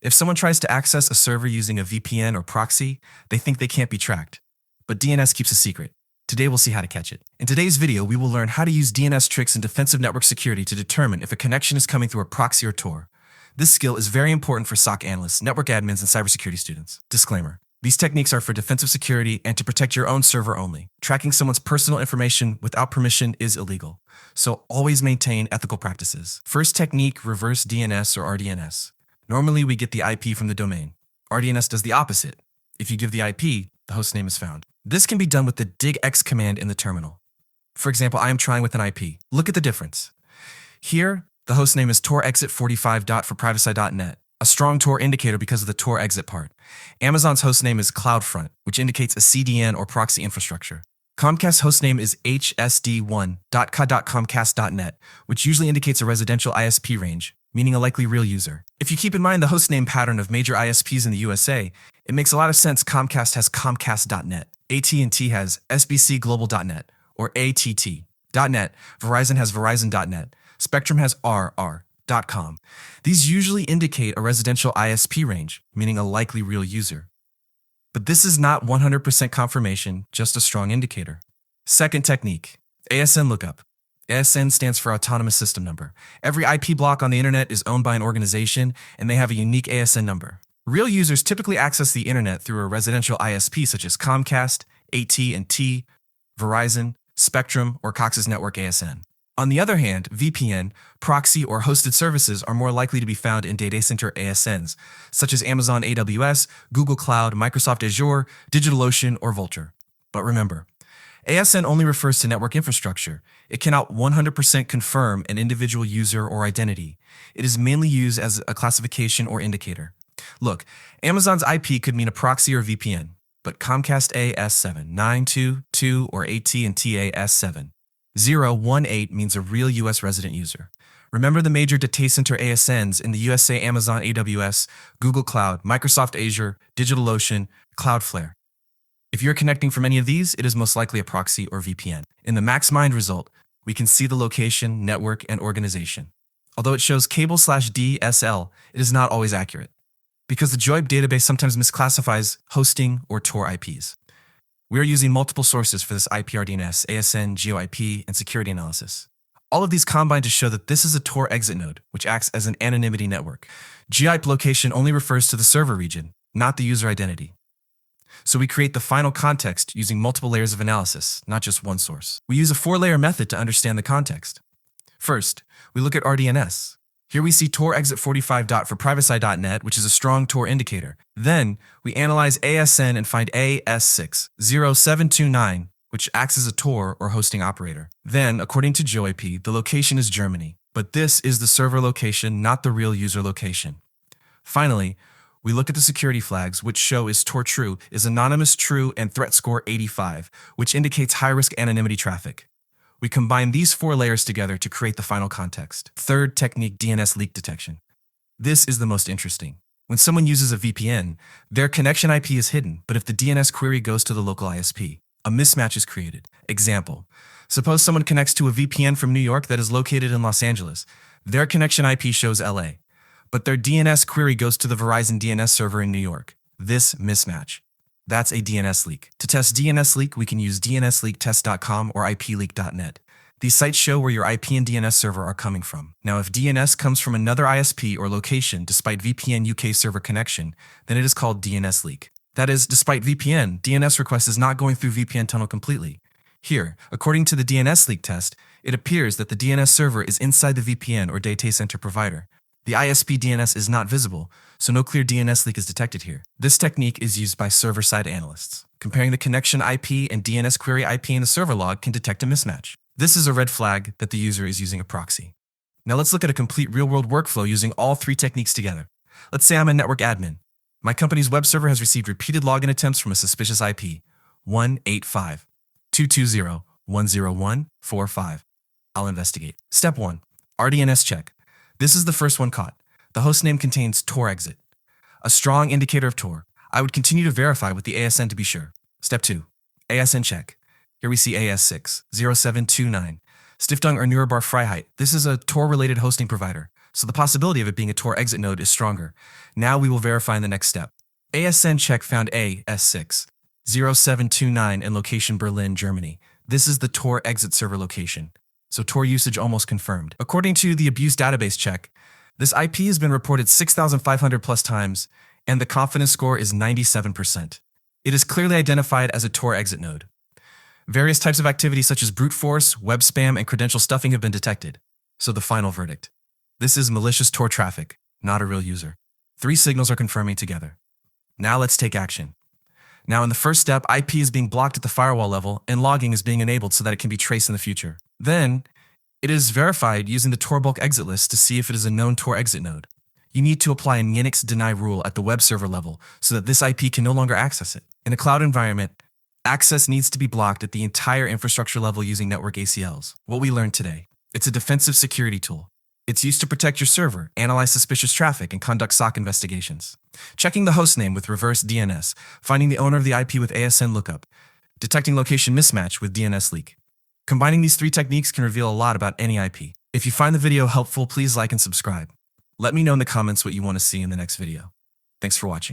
If someone tries to access a server using a VPN or proxy, they think they can't be tracked. But DNS keeps a secret. Today we'll see how to catch it. In today's video, we will learn how to use DNS tricks in defensive network security to determine if a connection is coming through a proxy or Tor. This skill is very important for SOC analysts, network admins, and cybersecurity students. Disclaimer. These techniques are for defensive security and to protect your own server only. Tracking someone's personal information without permission is illegal, so always maintain ethical practices. First technique, reverse DNS or RDNS. Normally, we get the IP from the domain. RDNS does the opposite. If you give the IP, the hostname is found. This can be done with the digx command in the terminal. For example, I am trying with an IP. Look at the difference. Here, the hostname is torexit45.forprivacy.net, a strong Tor indicator because of the Tor exit part. Amazon's hostname is CloudFront, which indicates a CDN or proxy infrastructure. Comcast's hostname is hsd1.ca.comcast.net, which usually indicates a residential ISP range, meaning a likely real user. If you keep in mind the hostname pattern of major ISPs in the USA, it makes a lot of sense Comcast has Comcast.net, AT&T has SBCglobal.net, or ATT.net, Verizon has Verizon.net, Spectrum has RR.com. These usually indicate a residential ISP range, meaning a likely real user. But this is not 100% confirmation, just a strong indicator. Second technique, ASN Lookup. ASN stands for Autonomous System Number. Every IP block on the internet is owned by an organization, and they have a unique ASN number. Real users typically access the internet through a residential ISP such as Comcast, AT&T, Verizon, Spectrum, or Cox's Network ASN. On the other hand, VPN, proxy, or hosted services are more likely to be found in data center ASNs, such as Amazon AWS, Google Cloud, Microsoft Azure, DigitalOcean, or Vultr. But remember, ASN only refers to network infrastructure. It cannot 100% confirm an individual user or identity. It is mainly used as a classification or indicator. Look, Amazon's IP could mean a proxy or VPN, but Comcast AS7 922 or AT&T AS7 018 means a real US resident user. Remember the major data center ASNs in the USA: Amazon AWS, Google Cloud, Microsoft Azure, DigitalOcean, Cloudflare. If you're connecting from any of these, it is most likely a proxy or VPN. In the MaxMind result, we can see the location, network, and organization. Although it shows cable/DSL, it is not always accurate, because the JOIP database sometimes misclassifies hosting or Tor IPs. We are using multiple sources for this IPRDNS, ASN, GeoIP, and security analysis. All of these combine to show that this is a Tor exit node, which acts as an anonymity network. GeoIP location only refers to the server region, not the user identity. So we create the final context using multiple layers of analysis, not just one source. We use a 4-layer method to understand the context. First, we look at RDNS. Here we see torexit45.forprivacy.net, which is a strong Tor indicator. Then, we analyze ASN and find AS60729, which acts as a Tor or hosting operator. Then, according to GeoIP, the location is Germany, but this is the server location, not the real user location. Finally, we look at the security flags, which show is Tor true, is anonymous true, and threat score 85, which indicates high-risk anonymity traffic. We combine these 4 layers together to create the final context. Third technique, DNS Leak Detection. This is the most interesting. When someone uses a VPN, their connection IP is hidden, but if the DNS query goes to the local ISP, a mismatch is created. Example, suppose someone connects to a VPN from New York that is located in Los Angeles. Their connection IP shows LA, but their DNS query goes to the Verizon DNS server in New York. This mismatch. That's a DNS leak. To test DNS leak, we can use DNSLeakTest.com or IPLeak.net. These sites show where your IP and DNS server are coming from. Now, if DNS comes from another ISP or location despite VPN UK server connection, then it is called DNS leak. That is, despite VPN, DNS request is not going through VPN tunnel completely. Here, according to the DNS leak test, it appears that the DNS server is inside the VPN or data center provider. The ISP DNS is not visible, so no clear DNS leak is detected here. This technique is used by server-side analysts. Comparing the connection IP and DNS query IP in the server log can detect a mismatch. This is a red flag that the user is using a proxy. Now let's look at a complete real-world workflow using all 3 techniques together. Let's say I'm a network admin. My company's web server has received repeated login attempts from a suspicious IP, 185.220.101.45. I'll investigate. Step 1. RDNS check. This is the first one caught. The hostname contains Tor exit, a strong indicator of Tor. I would continue to verify with the ASN to be sure. Step 2. ASN check. Here we see AS60729. Stiftung or Nuremberg Freiheit. This is a Tor-related hosting provider, so the possibility of it being a Tor exit node is stronger. Now we will verify in the next step. ASN check found AS60729 in location Berlin, Germany. This is the Tor exit server location, so Tor usage almost confirmed. According to the abuse database check, this IP has been reported 6,500 plus times, and the confidence score is 97%. It is clearly identified as a Tor exit node. Various types of activity such as brute force, web spam, and credential stuffing have been detected. So the final verdict. This is malicious Tor traffic, not a real user. 3 signals are confirming together. Now let's take action. Now in the first step, IP is being blocked at the firewall level and logging is being enabled so that it can be traced in the future. Then, it is verified using the Tor bulk exit list to see if it is a known Tor exit node. You need to apply a Linux deny rule at the web server level so that this IP can no longer access it. In a cloud environment, access needs to be blocked at the entire infrastructure level using network ACLs. What we learned today. It's a defensive security tool. It's used to protect your server, analyze suspicious traffic, and conduct SOC investigations. Checking the hostname with reverse DNS, finding the owner of the IP with ASN Lookup, detecting location mismatch with DNS Leak. Combining these 3 techniques can reveal a lot about any IP. If you find the video helpful, please like and subscribe. Let me know in the comments what you want to see in the next video. Thanks for watching.